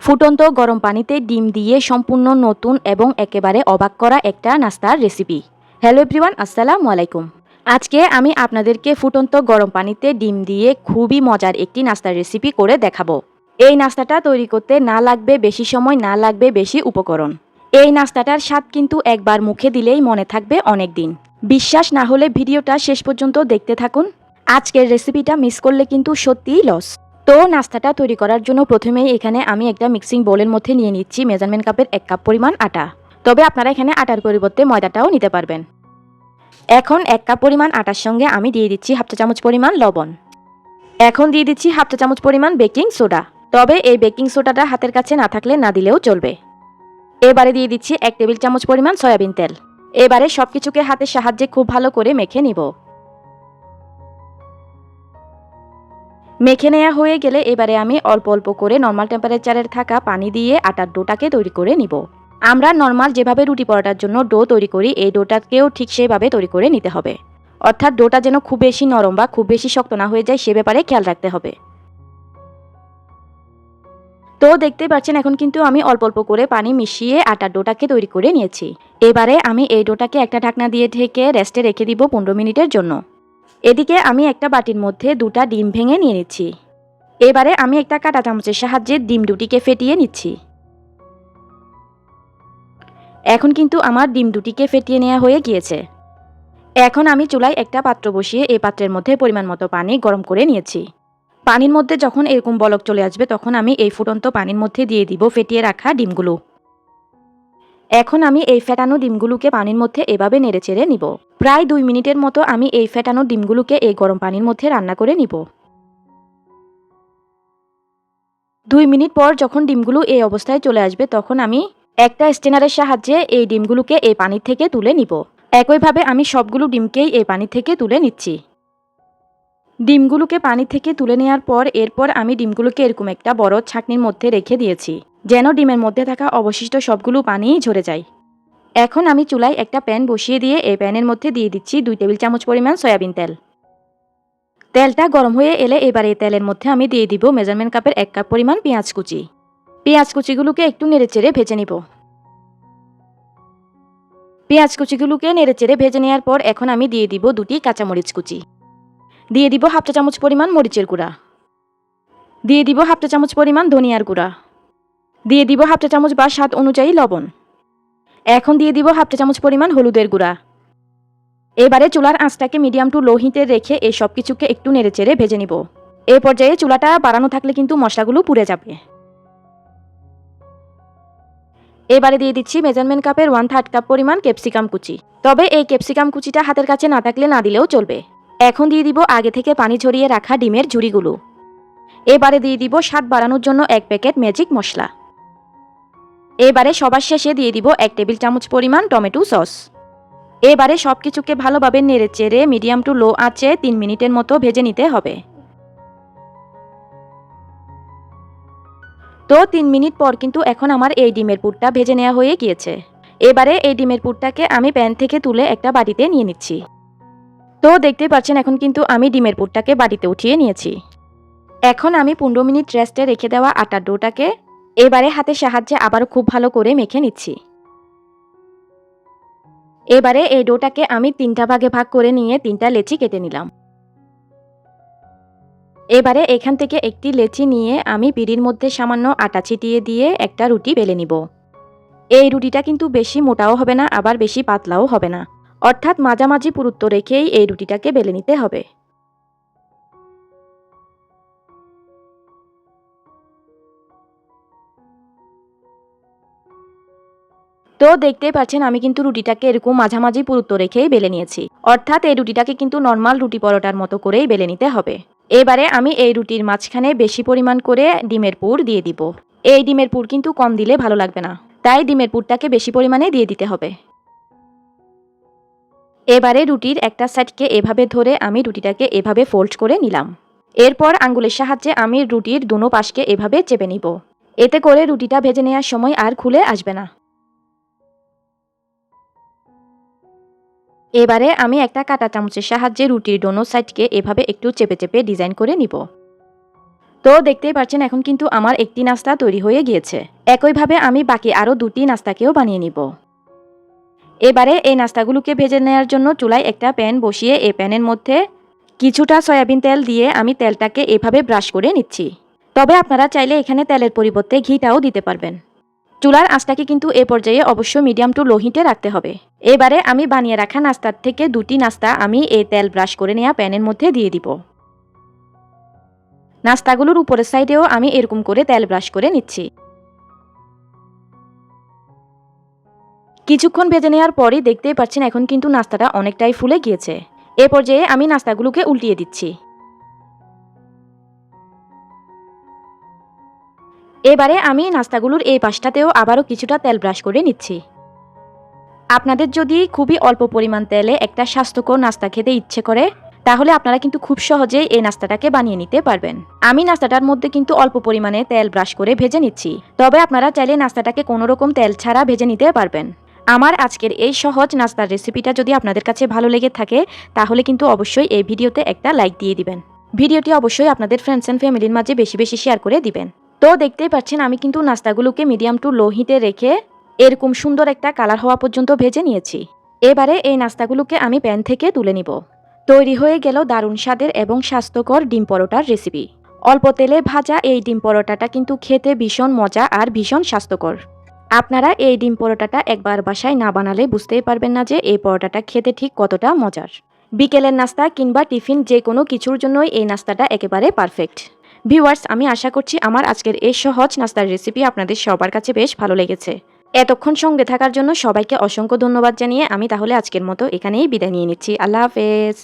ফুটন্ত গরম পানিতে ডিম দিয়ে সম্পূর্ণ নতুন এবং একেবারে অবাক করা একটা নাস্তার রেসিপি। হ্যালো এভরিওয়ান, আসসালামু আলাইকুম। আজকে আমি আপনাদেরকে ফুটন্ত গরম পানিতে ডিম দিয়ে খুবই মজার একটি নাস্তার রেসিপি করে দেখাবো। এই নাস্তাটা তৈরি করতে না লাগবে বেশি সময়, না লাগবে বেশি উপকরণ। এই নাস্তাটার স্বাদ কিন্তু একবার মুখে দিলেই মনে থাকবে অনেক দিন। বিশ্বাস না হলে ভিডিওটা শেষ পর্যন্ত দেখতে থাকুন। আজকের রেসিপিটা মিস করলে কিন্তু সত্যিই লস। তো নাস্তাটা তৈরি করার জন্য প্রথমেই এখানে আমি একটা মিক্সিং বোলের মধ্যে নিয়ে নিচ্ছি মেজারমেন্ট কাপের 1 কাপ পরিমাণ আটা। তবে আপনারা এখানে আটার পরিবর্তে ময়দাটাও নিতে পারবেন। এখন 1 কাপ পরিমাণ আটার সঙ্গে আমি দিয়ে দিচ্ছি হাফ চা চামচ পরিমাণ লবণ। এখন দিয়ে দিচ্ছি হাফ চা চামচ পরিমাণ বেকিং সোডা। তবে এই বেকিং সোডাটা হাতের কাছে না থাকলে না দিলেও চলবে। এবারে দিয়ে দিচ্ছি 1 টেবিল চামচ পরিমাণ সয়াবিন তেল। এবারে সবকিছুকে হাতের সাহায্যে খুব ভালো করে মেখে নিব। মেখে নেওয়া হয়ে গেলে এবারে আমি অল্প অল্প করে নর্মাল টেম্পারেচারের থাকা পানি দিয়ে আটার ডোটাকে তৈরি করে নিব। আমরা নর্মাল যেভাবে রুটি পরোটার জন্য ডো তৈরি করি এই ডোটাকেও ঠিক সেভাবে তৈরি করে নিতে হবে। অর্থাৎ ডোটা যেন খুব বেশি নরম বা খুব বেশি শক্ত না হয়ে যায় সে ব্যাপারে খেয়াল রাখতে হবে। তো দেখতে পাচ্ছেন এখন কিন্তু আমি অল্প অল্প করে পানি মিশিয়ে আটার ডোটাকে তৈরি করে নিয়েছি। এবারে আমি এই ডোটাকে একটা ঢাকনা দিয়ে ঢেকে রেস্টে রেখে দিব 15 মিনিটের জন্য। এদিকে আমি একটা বাটির মধ্যে 2টা ডিম ভেঙে নিয়ে নিচ্ছি। এবারে আমি একটা কাঁটা চামচের সাহায্যে ডিম দুটিকে ফেটিয়ে নিচ্ছি। এখন কিন্তু আমার ডিম দুটিকে ফেটিয়ে নেওয়া হয়ে গিয়েছে। এখন আমি চুলায় একটা পাত্র বসিয়ে এই পাত্রের মধ্যে পরিমাণ মতো পানি গরম করে নিয়েছি। পানির মধ্যে যখন এরকম বলক চলে আসবে তখন আমি এই ফুটন্ত পানির মধ্যে দিয়ে দিব ফেটিয়ে রাখা ডিমগুলো। এখন আমি এই ফেটানো ডিমগুলোকে পানির মধ্যে এভাবে নেড়েচেড়ে নিব। প্রায় 2 মিনিটের মতো আমি এই ফেটানো ডিমগুলোকে এই গরম পানির মধ্যে রান্না করে নিব। 2 মিনিট পর যখন ডিমগুলো এই অবস্থায় চলে আসবে তখন আমি একটা স্ট্রেনারের সাহায্যে এই ডিমগুলোকে এই পানি থেকে তুলে নিব। একইভাবে আমি সবগুলো ডিমকেই এই পানি থেকে তুলে নিচ্ছি। ডিমগুলোকে পানি থেকে তুলে নেওয়ার পর এরপর আমি ডিমগুলোকে এরকম একটা বড় ছাঁকনির মধ্যে রেখে দিয়েছি যেন ডিমের মধ্যে থাকা অবশিষ্ট সবগুলো পানি ঝরে যায়। এখন আমি চুলায় একটা প্যান বসিয়ে দিয়ে এই প্যানের মধ্যে দিয়ে দিচ্ছি 2 টেবিল চামচ পরিমাণ সয়াবিন তেল। তেলটা গরম হয়ে এলে এবার এই তেলের মধ্যে আমি দিয়ে দিব মেজারমেন্ট কাপের 1 কাপ পরিমাণ পেঁয়াজ কুচি। পেঁয়াজ কুচিগুলোকে একটু নেড়েচেড়ে ভেজে নিব। পেঁয়াজ কুচিগুলোকে নেড়েচেড়ে ভেজে নেওয়ার পর এখন আমি দিয়ে দিব 2টি কাঁচামরিচ কুচি। দিয়ে দিব হাফ চা চামচ পরিমাণ মরিচের গুঁড়া। দিয়ে দিব হাফ চা চামচ পরিমাণ ধনিয়ার গুঁড়া। দিয়ে দিব হাফ চা চামচ বা স্বাদ অনুযায়ী লবণ। এখন দিয়ে দিব হাফ চা চামচ পরিমাণ হলুদের গুঁড়া। এবারে চুলার আঁচটাকে মিডিয়াম টু লো হিটে রেখে এই সব কিছুকে একটু নেড়েচেড়ে ভেজে নিব। এই পর্যায়ে চুলাটা বাড়ানো থাকলে কিন্তু মশলাগুলো পুড়ে যাবে। এবারে দিয়ে দিচ্ছি মেজারমেন্ট কাপের 1/3 কাপ পরিমাণ ক্যাপসিকাম কুচি। তবে এই ক্যাপসিকাম কুচিটা হাতের কাছে না থাকলে না দিলেও চলবে। এখন দিয়ে দিব আগে থেকে পানি ঝরিয়ে রাখা ডিমের ঝুড়িগুলো। এবারে দিয়ে দিব স্বাদ বাড়ানোর জন্য 1 প্যাকেট ম্যাজিক মশলা। এবারে সবার শেষে দিয়ে দিব 1 টেবিল চামচ পরিমাণ টমেটো সস। এবারে সবকিছুকে ভালোভাবে নেড়েচেড়ে মিডিয়াম টু লো আঁচে 3 মিনিটের মতো ভেজে নিতে হবে। তো 3 মিনিট পর কিন্তু এখন আমার এই ডিমের পুরটা ভেজে নেওয়া হয়ে গিয়েছে। এবারে এই ডিমের পুরটাকে আমি প্যান থেকে তুলে একটা বাটিতে নিয়ে নিচ্ছি। তো দেখতে পাচ্ছেন এখন কিন্তু আমি ডিমের পুরটাকে বাটিতে উঠিয়ে নিয়েছি। এখন আমি 15 মিনিট রেস্টে রেখে দেওয়া আটার ডোটাকে এবারে হাতের সাহায্যে আবারও খুব ভালো করে মেখে নিচ্ছি। এবারে এই ডোটাকে আমি 3টা ভাগে ভাগ করে নিয়ে 3টা লেচি কেটে নিলাম। এবারে এখান থেকে একটি লেচি নিয়ে আমি পিঁড়ির মধ্যে সামান্য আটা ছিটিয়ে দিয়ে একটা রুটি বেলে নিব। এই রুটিটা কিন্তু বেশি মোটাও হবে না আবার বেশি পাতলাও হবে না, অর্থাৎ মাঝামাঝি পুরুত্ব রেখেই এই রুটিটাকে বেলে নিতে হবে। তো দেখতেই পাচ্ছেন আমি কিন্তু রুটিটাকে এরকম মাঝামাঝি পুরুত্ব রেখেই বেলে নিয়েছি, অর্থাৎ এই রুটিটাকে কিন্তু নর্মাল রুটি পরোটার মতো করেই বেলে নিতে হবে। এবারে আমি এই রুটির মাঝখানে বেশি পরিমাণ করে ডিমের পুর দিয়ে দিব। এই ডিমের পুর কিন্তু কম দিলে ভালো লাগবে না, তাই ডিমের পুরটাকে বেশি পরিমাণে দিয়ে দিতে হবে। এবারে রুটির একটা সাইডকে এভাবে ধরে আমি রুটিটাকে এভাবে ফোল্ড করে নিলাম। এরপর আঙ্গুলের সাহায্যে আমি রুটির দুনো পাশকে এভাবে চেপে নিব। এতে করে রুটিটা ভেজে নেওয়ার সময় আর খুলে আসবে না। এবারে আমি একটা কাঁটা চামচের সাহায্যে রুটির দোনো সাইডকে এভাবে একটু চেপে চেপে ডিজাইন করে নিব। তো দেখতেই পাচ্ছেন এখন কিন্তু আমার একটি নাস্তা তৈরি হয়ে গিয়েছে। একইভাবে আমি বাকি আরও দুটি নাস্তাকেও বানিয়ে নিব। এবারে এই নাস্তাগুলোকে ভেজে নেওয়ার জন্য চুলায় একটা প্যান বসিয়ে এই প্যানের মধ্যে কিছুটা সয়াবিন তেল দিয়ে আমি তেলটাকে এভাবে ব্রাশ করে নিচ্ছি। তবে আপনারা চাইলে এখানে তেলের পরিবর্তে ঘিটাও দিতে পারবেন। চুলার আঁচটাকে কিন্তু এ পর্যায়ে অবশ্যই মিডিয়াম টু লো হিটে রাখতে হবে। এবারে আমি বানিয়ে রাখা নাস্তার থেকে দুটি নাস্তা আমি এই তেল ব্রাশ করে নেওয়া প্যানের মধ্যে দিয়ে দিব। নাস্তাগুলোর উপরের সাইডেও আমি এরকম করে তেল ব্রাশ করে নিচ্ছি। কিছুক্ষণ ভেজে নেওয়ার পরই দেখতেই পাচ্ছেন এখন কিন্তু নাস্তাটা অনেকটাই ফুলে গিয়েছে। এ পর্যায়ে আমি নাস্তাগুলোকে উল্টিয়ে দিচ্ছি। এবারে আমি নাস্তাগুলোর এই পাশটাতেও আবারও কিছুটা তেল ব্রাশ করে নিচ্ছি। আপনাদের যদি খুবই অল্প পরিমাণ তেলে একটা স্বাস্থ্যকর নাস্তা খেতে ইচ্ছে করে তাহলে আপনারা কিন্তু খুব সহজেই এই নাস্তাটাকে বানিয়ে নিতে পারবেন। আমি নাস্তাটার মধ্যে কিন্তু অল্প পরিমাণে তেল ব্রাশ করে ভেজে নিচ্ছি। তবে আপনারা চাইলে নাস্তাটাকে কোনো রকম তেল ছাড়া ভেজে নিতে পারবেন। আমার আজকের এই সহজ নাস্তার রেসিপিটা যদি আপনাদের কাছে ভালো লেগে থাকে তাহলে কিন্তু অবশ্যই এই ভিডিওতে একটা লাইক দিয়ে দিবেন। ভিডিওটি অবশ্যই আপনাদের ফ্রেন্ডস অ্যান্ড ফ্যামিলির মাঝে বেশি বেশি শেয়ার করে দিবেন। তো দেখতেই পাচ্ছেন আমি কিন্তু নাস্তাগুলোকে মিডিয়াম টু লো হিটে রেখে এরকম সুন্দর একটা কালার হওয়া পর্যন্ত ভেজে নিয়েছি। এবারে এই নাস্তাগুলোকে আমি প্যান থেকে তুলে নিব। তৈরি হয়ে গেল দারুণ স্বাদের এবং স্বাস্থ্যকর ডিম পরোটার রেসিপি। অল্প তেলে ভাজা এই ডিম পরোটাটা কিন্তু খেতে ভীষণ মজা আর ভীষণ স্বাস্থ্যকর। আপনারা এই ডিম পরোটাটা একবার বাসায় না বানালে বুঝতেই পারবেন না যে এই পরোটাটা খেতে ঠিক কতটা মজার। বিকেলের নাস্তা কিংবা টিফিন যে কোনো কিছুর জন্যই এই নাস্তাটা একেবারে পারফেক্ট। ভিউয়ার্স, আমি আশা করছি আমার আজকের এই সহজ নাস্তার রেসিপি আপনাদের সবার কাছে বেশ ভালো লেগেছে। এতক্ষণ সঙ্গে থাকার জন্য সবাইকে অসংখ্য ধন্যবাদ জানিয়ে আমি তাহলে আজকের মতো এখানেই বিদায় নিয়ে নিচ্ছি। আল্লাহ হাফেজ।